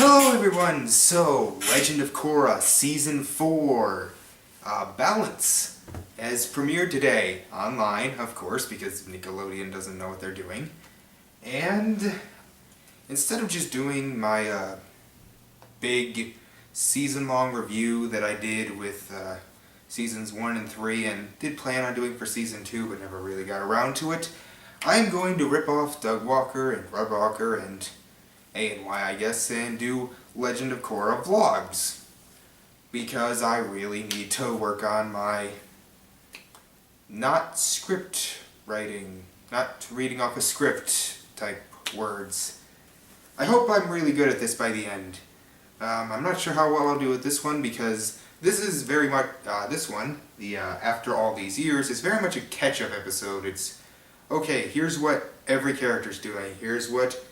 Hello everyone! So, Legend of Korra Season 4 Balance has premiered today, online of course, because Nickelodeon doesn't know what they're doing. And instead of just doing my big season-long review that I did with Seasons 1 and 3 and did plan on doing for Season 2 but never really got around to it, I'm going to rip off Doug Walker and Rob Walker and A and Y, I guess, and do Legend of Korra vlogs. Because I really need to work on my not script writing, not reading off a script type words. I hope I'm really good at this by the end. I'm not sure how well I'll do with this one because this is very much, this one, the After All These Years, is very much a catch-up episode. It's, okay, here's what every character's doing, here's what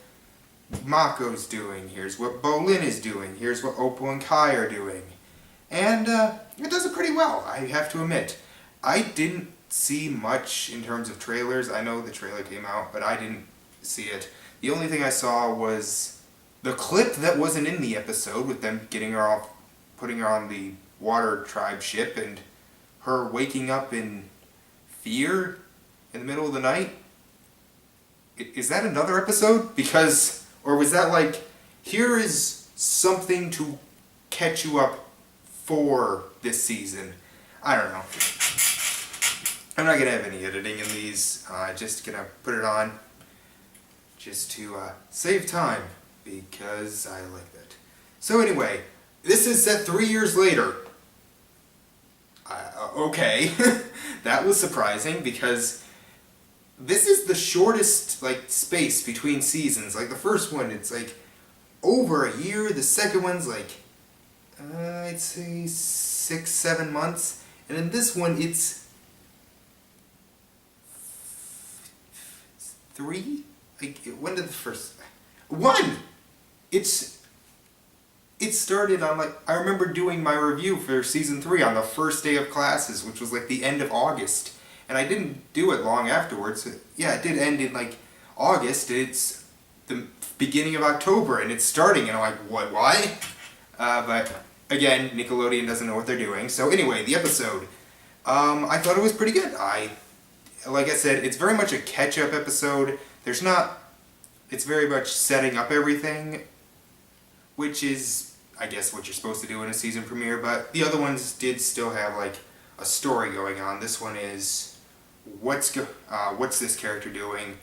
Mako's doing, here's what Bolin is doing, here's what Opal and Kai are doing. And it does it pretty well, I have to admit. I didn't see much in terms of trailers. I know the trailer came out, but I didn't see it. The only thing I saw was the clip that wasn't in the episode with them getting her off, putting her on the water tribe ship and her waking up in fear in the middle of the night. Is that another episode? Because, or was that like, here is something to catch you up for this season? I don't know. I'm not going to have any editing in these. Just going to put it on just to save time because I like that. So anyway, this is set 3 years later. Okay, that was surprising because this is the shortest space between seasons. Like the first one, it's like over a year. The second one's like I'd say 6-7 months, and in this one it's 3. Like when did the first 1? It started on I remember doing my review for season 3 on the first day of classes, which was like the end of August. And I didn't do it long afterwards. Yeah, it did end in August. It's the beginning of October and it's starting and I'm like, what, why? But again, Nickelodeon doesn't know what they're doing. So anyway, the episode. I thought it was pretty good. Like I said, it's very much a catch-up episode. It's very much setting up everything, which is, I guess, what you're supposed to do in a season premiere, but the other ones did still have a story going on. This one is, what's this character doing?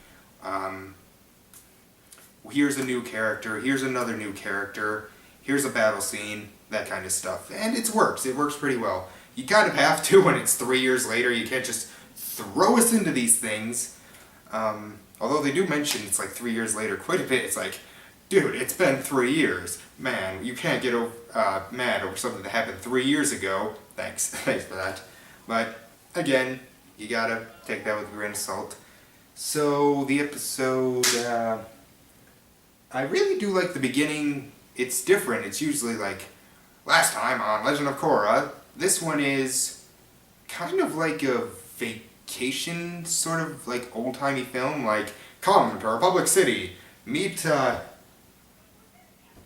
Here's a new character, here's another new character, here's a battle scene, that kind of stuff. And it works pretty well. You kind of have to when it's 3 years later. You can't just throw us into these things. Although they do mention it's 3 years later quite a bit. It's like, dude, it's been 3 years. Man, you can't get mad over something that happened 3 years ago. Thanks for that. But, again, you gotta take that with a grain of salt. So, the episode, I really do like the beginning. It's different. It's usually last time on Legend of Korra. This one is kind of like a vacation, sort of old-timey film, come to our public city, meet,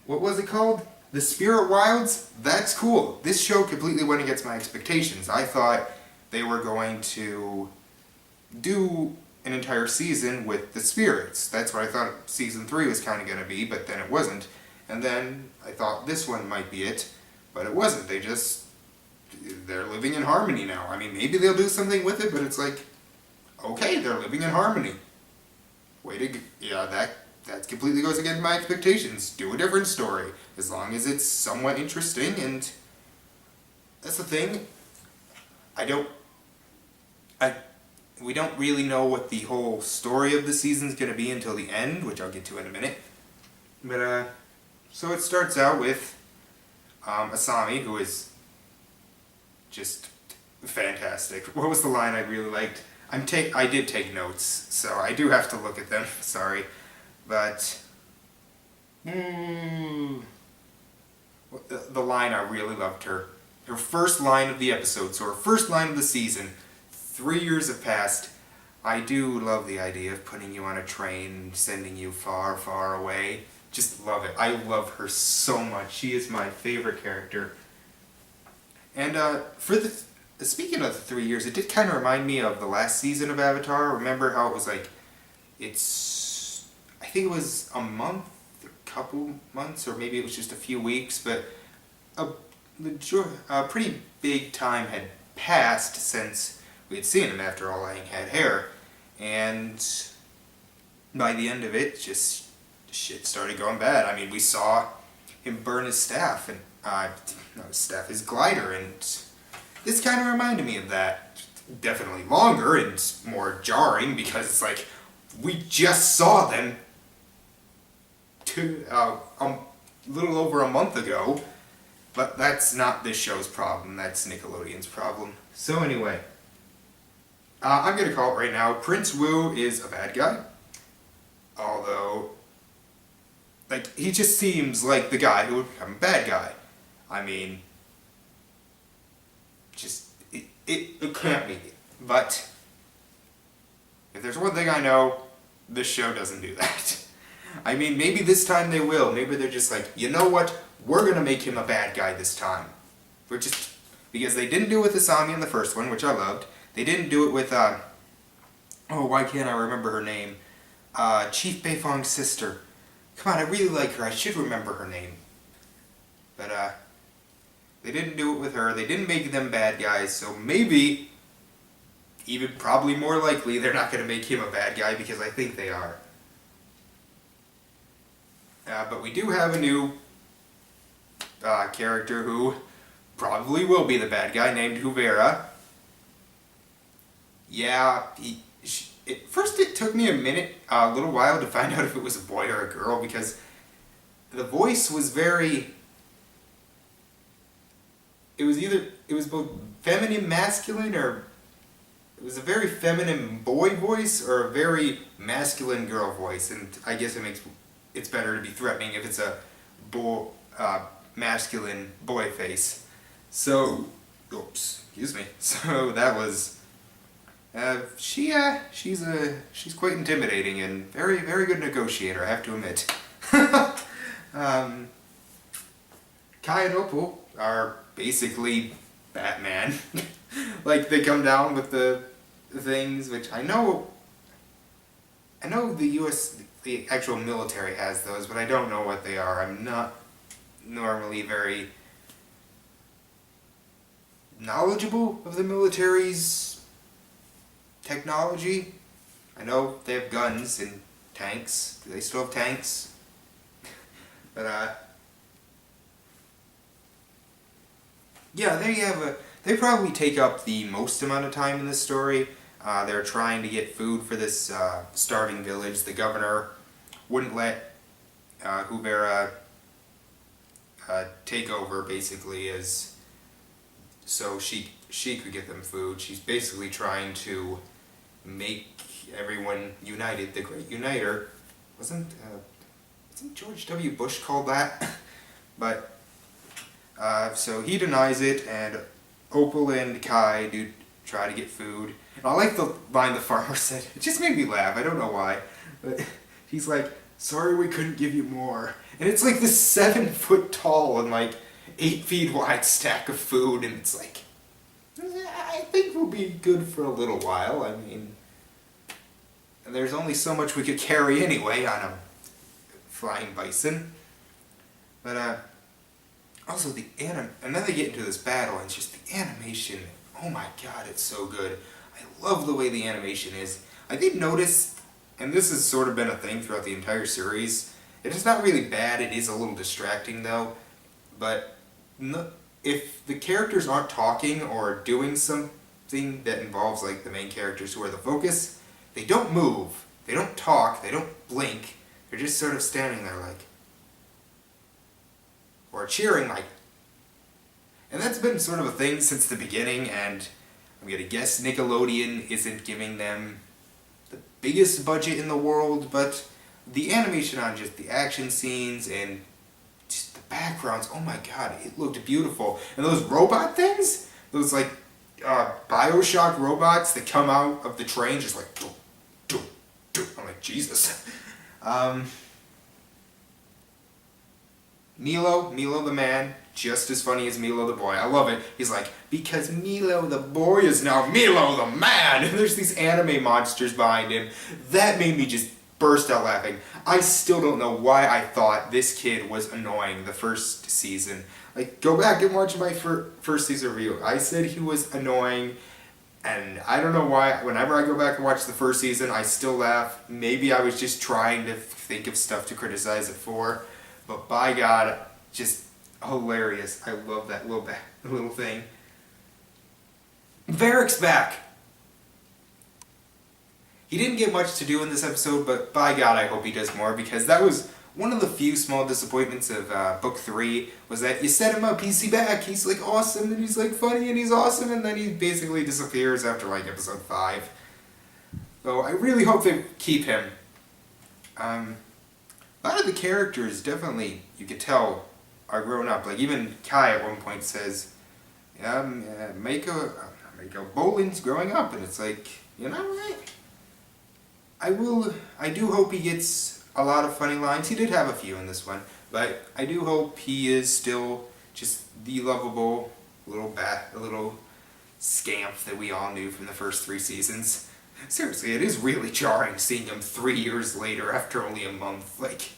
what was it called? The Spirit Wilds? That's cool. This show completely went against my expectations. I thought they were going to do an entire season with the spirits. That's what I thought season 3 was kind of going to be, but then it wasn't. And then I thought this one might be it, but it wasn't. They're living in harmony now. I mean, maybe they'll do something with it, but it's okay, they're living in harmony. That completely goes against my expectations. Do a different story, as long as it's somewhat interesting, and that's the thing. We don't really know what the whole story of the season's gonna be until the end, which I'll get to in a minute. But, so it starts out with Asami, who is just fantastic. What was the line I really liked? I did take notes, so I do have to look at them, sorry. But, the line I really loved her first line of the episode, so her first line of the season, 3 years have passed. I do love the idea of putting you on a train, sending you far, far away. just love it. I love her so much. She is my favorite character. And speaking of the 3 years, it did kind of remind me of the last season of Avatar. Remember how it was like, I think it was a month, a couple months, or maybe it was just a few weeks, but a pretty big time had passed since we had seen him after all Aang had hair. And by the end of it, just shit started going bad. I mean, we saw him burn his staff, and not his staff, his glider, and this kind of reminded me of that. Definitely longer and more jarring, because it's like, we just saw them a little over a month ago, but that's not this show's problem, that's Nickelodeon's problem. So anyway, I'm gonna call it right now. Prince Wu is a bad guy, although, like, he just seems like the guy who would become a bad guy. I mean, just, it can't be. But, if there's one thing I know, this show doesn't do that. I mean, maybe this time they will. Maybe they're just like, you know what? We're gonna make him a bad guy this time. We're just, because they didn't do it with Asami in the first one, which I loved. They didn't do it with, why can't I remember her name? Chief Beifong's sister. Come on, I really like her. I should remember her name. But, they didn't do it with her. They didn't make them bad guys, so maybe, even probably more likely, they're not going to make him a bad guy, because I think they are. But we do have a new character who probably will be the bad guy, named Huvera. Yeah, first it took me a little while to find out if it was a boy or a girl, because the voice was very... It was both feminine, masculine, or... It was a very feminine boy voice, or a very masculine girl voice, and I guess it's better to be threatening if it's a masculine boy face. So, oops, excuse me. So that was, she's quite intimidating and very, very good negotiator, I have to admit. Kai and Opal are basically Batman. Like, they come down with the things, which I know the actual military has those, but I don't know what they are. I'm not normally very knowledgeable of the military's technology. I know they have guns and tanks. Do they still have tanks? But, yeah, they probably take up the most amount of time in this story. They're trying to get food for this starving village. The governor wouldn't let Huvera take over, basically, so she could get them food. She's basically trying to make everyone united, the Great Uniter. Wasn't George W. Bush called that? But, so he denies it, and Opal and Kai do try to get food. And I like the line the farmer said. It just made me laugh. I don't know why. But he's like, sorry we couldn't give you more. And it's like this 7 foot tall and like 8 feet wide stack of food. And it's like, I think we'll be good for a little while. I mean, there's only so much we could carry anyway on a flying bison. But, also and then they get into this battle, and it's just the animation, oh my god, it's so good. I love the way the animation is. I did notice, and this has sort of been a thing throughout the entire series, it is not really bad, it is a little distracting though, but if the characters aren't talking or doing something that involves like the main characters who are the focus, they don't move, they don't talk, they don't blink, they're just sort of standing there like, or cheering like, and that's been sort of a thing since the beginning, and I'm gonna guess Nickelodeon isn't giving them the biggest budget in the world, but the animation on just the action scenes and just the backgrounds, oh my god, it looked beautiful. And those robot things, those like Bioshock robots that come out of the train just like, doo, doo, doo. I'm like, Jesus. Milo the man, just as funny as Milo the boy. I love it. He's like, because Milo the boy is now Milo the man, and there's these anime monsters behind him. That made me just burst out laughing. I still don't know why I thought this kid was annoying the first season. Like, go back and watch my first season review. I said he was annoying, and I don't know why. Whenever I go back and watch the first season, I still laugh. Maybe I was just trying to think of stuff to criticize it for, but by God, just hilarious. I love that little thing. Varric's back. He didn't get much to do in this episode, but by God, I hope he does more, because that was one of the few small disappointments of book 3, was that you set him up, he's back, he's like awesome, and he's like funny, and he's awesome, and then he basically disappears after like episode 5. So I really hope they keep him. A lot of the characters definitely, you could tell, are grown up. Like even Kai at one point says, Mako Bolin's growing up, and it's like, you know, right? I do hope he gets a lot of funny lines. He did have a few in this one, but I do hope he is still just the lovable little scamp that we all knew from the first 3 seasons. Seriously, it is really jarring seeing him 3 years later after only a month. Like,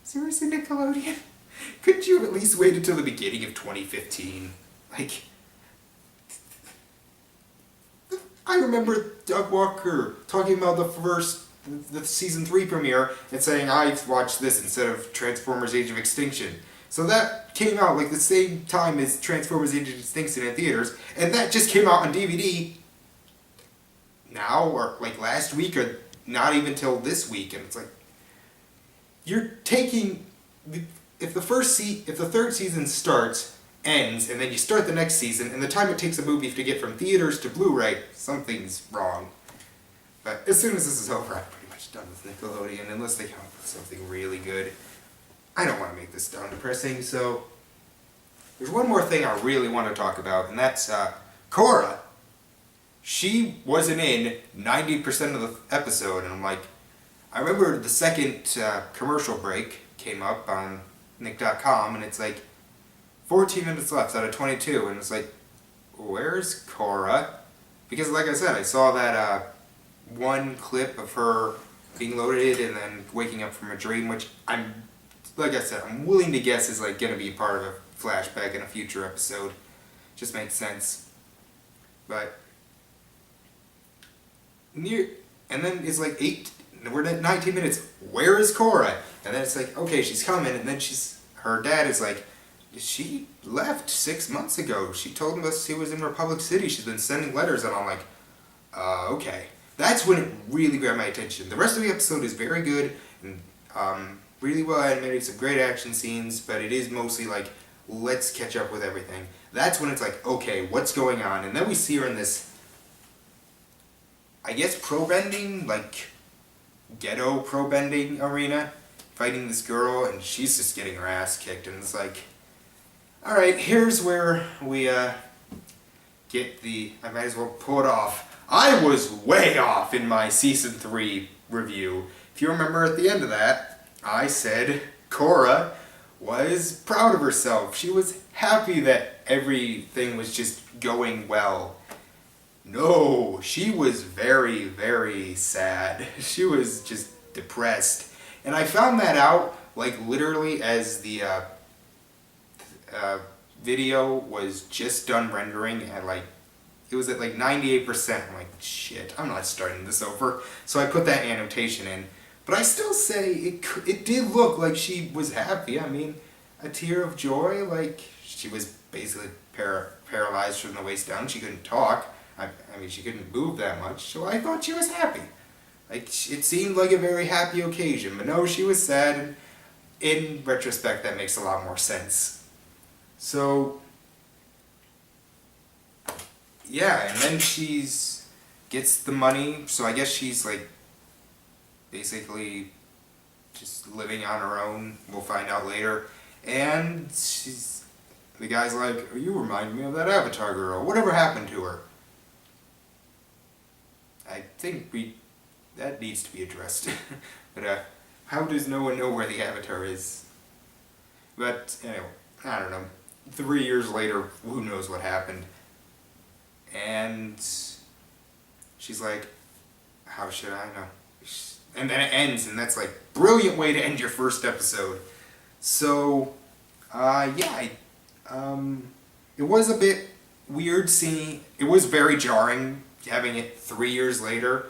seriously, Nickelodeon? Couldn't you at least wait until the beginning of 2015? Like, I remember Doug Walker talking about the season 3 premiere and saying, I've watched this instead of Transformers Age of Extinction. So that came out like the same time as Transformers Age of Extinction in theaters, and that just came out on DVD now, or like last week, or not even till this week, and it's like, you're taking, if the third season ends, and then you start the next season, and the time it takes a movie to get from theaters to Blu-ray, something's wrong. But as soon as this is over, I'm pretty much done with Nickelodeon, unless they come up with something really good. I don't want to make this down depressing, so there's one more thing I really want to talk about, and that's Korra. She wasn't in 90% of the episode, and I'm like, I remember the second commercial break came up on Nick.com, and it's like 14 minutes left out of 22, and it's like, where's Korra? Because like I said, I saw that one clip of her being loaded and then waking up from a dream, which I'm willing to guess is like going to be part of a flashback in a future episode. Just makes sense. But and then it's like we're at 19 minutes. Where is Korra? And then it's like, okay, she's coming, and then her dad is like, she left 6 months ago. She told us she was in Republic City. She's been sending letters, and I'm like, okay. That's when it really grabbed my attention. The rest of the episode is very good, and really well animated, some great action scenes, but it is mostly like, let's catch up with everything. That's when it's like, okay, what's going on? And then we see her in this, I guess, pro-bending, like, ghetto pro-bending arena, fighting this girl, and she's just getting her ass kicked, and it's like, alright, here's where we I might as well pull it off. I was way off in my Season 3 review. If you remember at the end of that, I said Korra was proud of herself. She was happy that everything was just going well. No, she was very, very sad. She was just depressed. And I found that out, like, literally as the video was just done rendering at, like, it was at like 98%. I'm like, shit, I'm not starting this over. So I put that annotation in. But I still say it did look like she was happy. I mean, a tear of joy. Like, she was basically paralyzed from the waist down. She couldn't talk. I mean, she couldn't move that much. So I thought she was happy. Like, it seemed like a very happy occasion. But no, she was sad. And in retrospect, that makes a lot more sense. So yeah, and then gets the money, so I guess she's like basically just living on her own. We'll find out later. And the guy's like, oh, you remind me of that Avatar girl. Whatever happened to her? I think that needs to be addressed. But how does no one know where the Avatar is? But anyway, I don't know. 3 years later, who knows what happened. And she's like, how should I know? And then it ends, and that's like, brilliant way to end your first episode. So, yeah, it was a bit weird seeing, it was very jarring having it 3 years later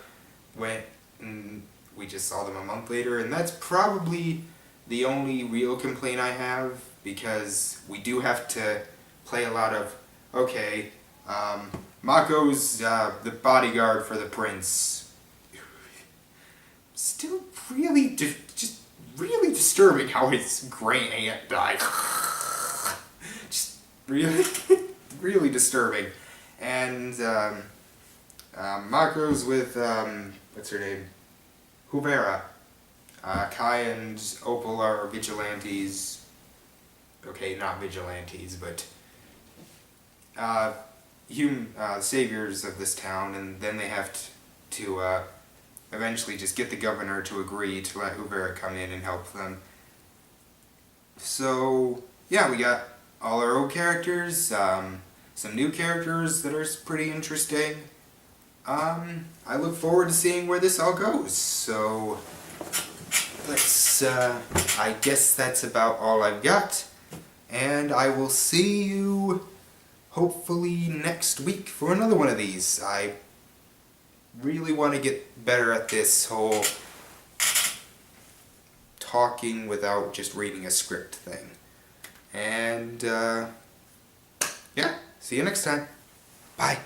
when we just saw them a month later, and that's probably the only real complaint I have, because we do have to play a lot of, okay, Mako's the bodyguard for the prince. Still really, just really disturbing how his gray aunt died. Just really, really disturbing. And Mako's with, what's her name? Hubera. Kai and Opal are vigilantes. Okay, not vigilantes, but saviors of this town, and then they have to eventually just get the governor to agree to let Hubera come in and help them. So, yeah, we got all our old characters, some new characters that are pretty interesting. I look forward to seeing where this all goes, so let's, I guess that's about all I've got, and I will see you hopefully next week for another one of these. I really want to get better at this whole talking without just reading a script thing. And, yeah, see you next time. Bye.